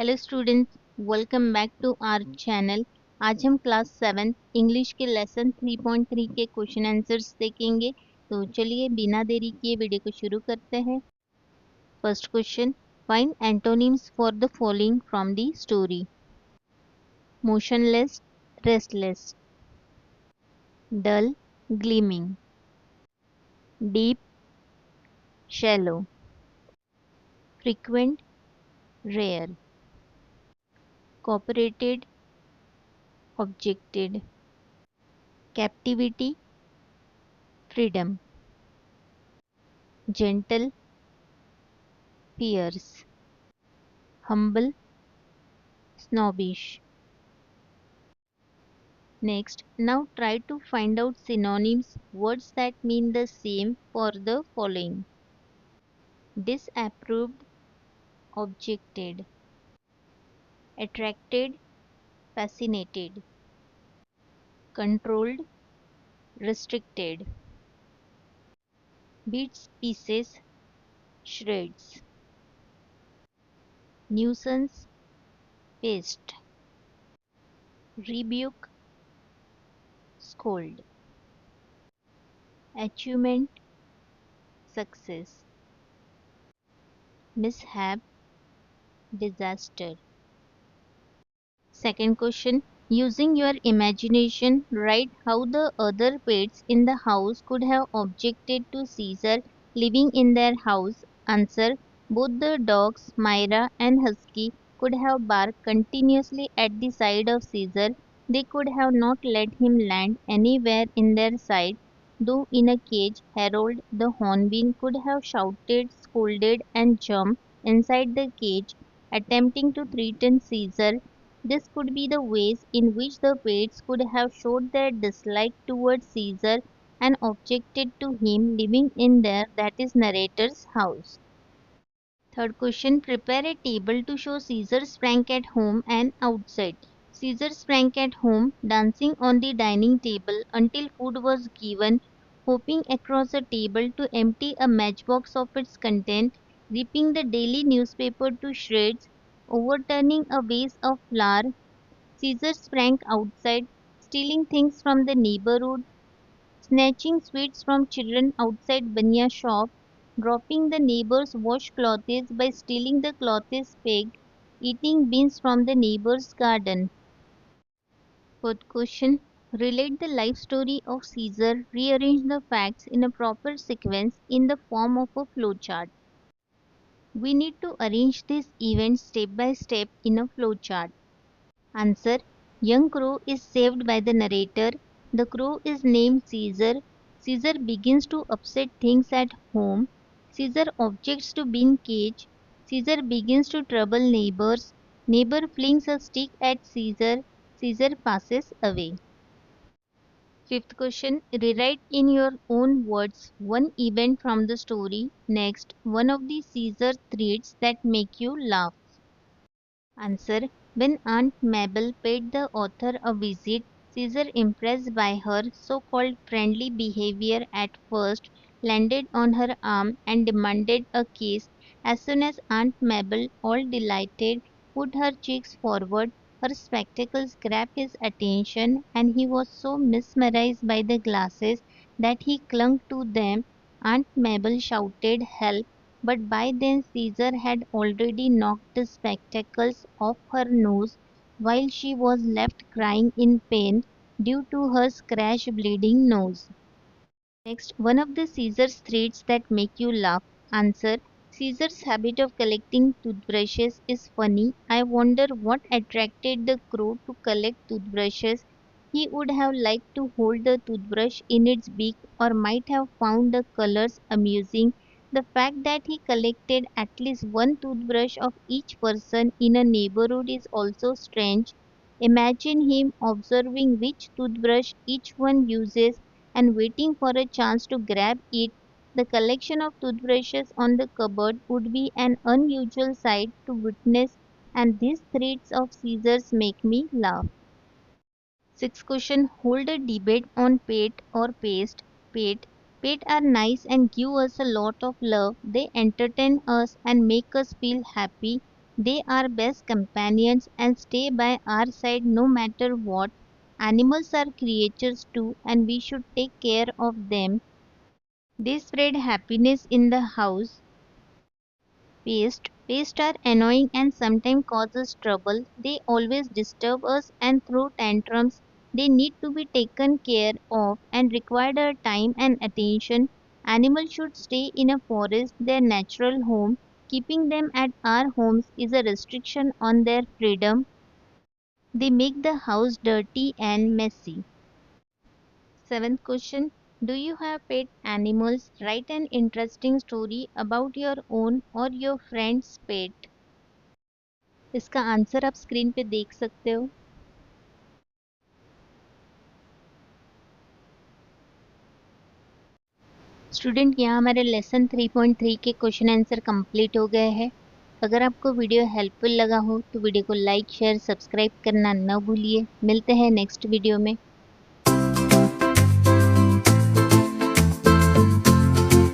Hello students, welcome back to our channel. आज हम class 7 English के लेसन 3.3 के क्वेश्चन आंसर्स देखेंगे। तो चलिए बिना देरी किए वीडियो को शुरू करते हैं। First question, find antonyms for the following from the story. Motionless, restless. Dull, gleaming. Deep, shallow. Frequent, rare. cooperated, objected. Captivity, freedom. Gentle, fierce. Humble, snobbish. Next, now try to find out synonyms, words that mean the same for the following. Disapproved, objected. Attracted, fascinated. Controlled, restricted. Bits, pieces, shreds. Nuisance, pest. Rebuke, scold. Achievement, success. Mishap, disaster. Second question, using your imagination, write how the other pets in the house could have objected to Caesar living in their house. Answer, both the dogs, Myra and Husky, could have barked continuously at the side of Caesar. They could have not let him land anywhere in their sight. Though in a cage, Harold the Hornbill could have shouted, scolded, and jumped inside the cage, attempting to threaten Caesar. This could be the ways in which the Paids could have showed their dislike towards Caesar and objected to him living in their, that is, narrator's house. Third question, prepare a table to show Caesar's prank at home and outside. Caesar's prank at home, dancing on the dining table until food was given, hopping across a table to empty a matchbox of its content, ripping the daily newspaper to shreds, overturning a vase of flour. Caesar's prank outside, stealing things from the neighborhood, snatching sweets from children outside Banya shop, dropping the neighbor's washclothes by stealing the clothes peg, eating beans from the neighbor's garden. Fourth question, relate the life story of Caesar, rearrange the facts in a proper sequence in the form of a flowchart. We need to arrange these events step by step in a flowchart. Answer, young crow is saved by the narrator. The crow is named Caesar. Caesar begins to upset things at home. Caesar objects to being caged. Caesar begins to trouble neighbors. Neighbor flings a stick at Caesar. Caesar passes away. Fifth question, rewrite in your own words one event from the story. Next, one of the Caesar threats that make you laugh. Answer, when Aunt Mabel paid the author a visit, Caesar, impressed by her so-called friendly behavior at first, landed on her arm and demanded a kiss. As soon as Aunt Mabel, all delighted, put her cheeks forward, her spectacles grabbed his attention, and he was so mesmerized by the glasses that he clung to them. Aunt Mabel shouted help, but by then Caesar had already knocked the spectacles off her nose while she was left crying in pain due to her scratch bleeding nose. Next, one of the Caesar's traits that make you laugh. Answer, Caesar's habit of collecting toothbrushes is funny. I wonder what attracted the crow to collect toothbrushes. He would have liked to hold the toothbrush in its beak or might have found the colors amusing. The fact that he collected at least one toothbrush of each person in a neighborhood is also strange. Imagine him observing which toothbrush each one uses and waiting for a chance to grab it. The collection of toothbrushes on the cupboard would be an unusual sight to witness, and these threats of Caesar's make me laugh. Sixth question, hold a debate on pet or paste. Pet. Pet are nice and give us a lot of love. They entertain us and make us feel happy. They are best companions and stay by our side no matter what. Animals are creatures too, and we should take care of them. They spread happiness in the house. Pests are annoying and sometimes cause us trouble. They always disturb us and throw tantrums. They need to be taken care of and require our time and attention. Animals should stay in a forest, their natural home. Keeping them at our homes is a restriction on their freedom. They make the house dirty and messy. Seventh question. Do you have pet animals? Write an interesting story about your own or your friend's pet. इसका answer आप screen पे देख सकते हो. Student, यहाँ हमारे lesson 3.3 के question answer complete हो गए हैं. अगर आपको वीडियो हेल्पफुल लगा हो तो वीडियो को लाइक शेयर सब्सक्राइब करना न भूलिए. मिलते हैं नेक्स्ट वीडियो में.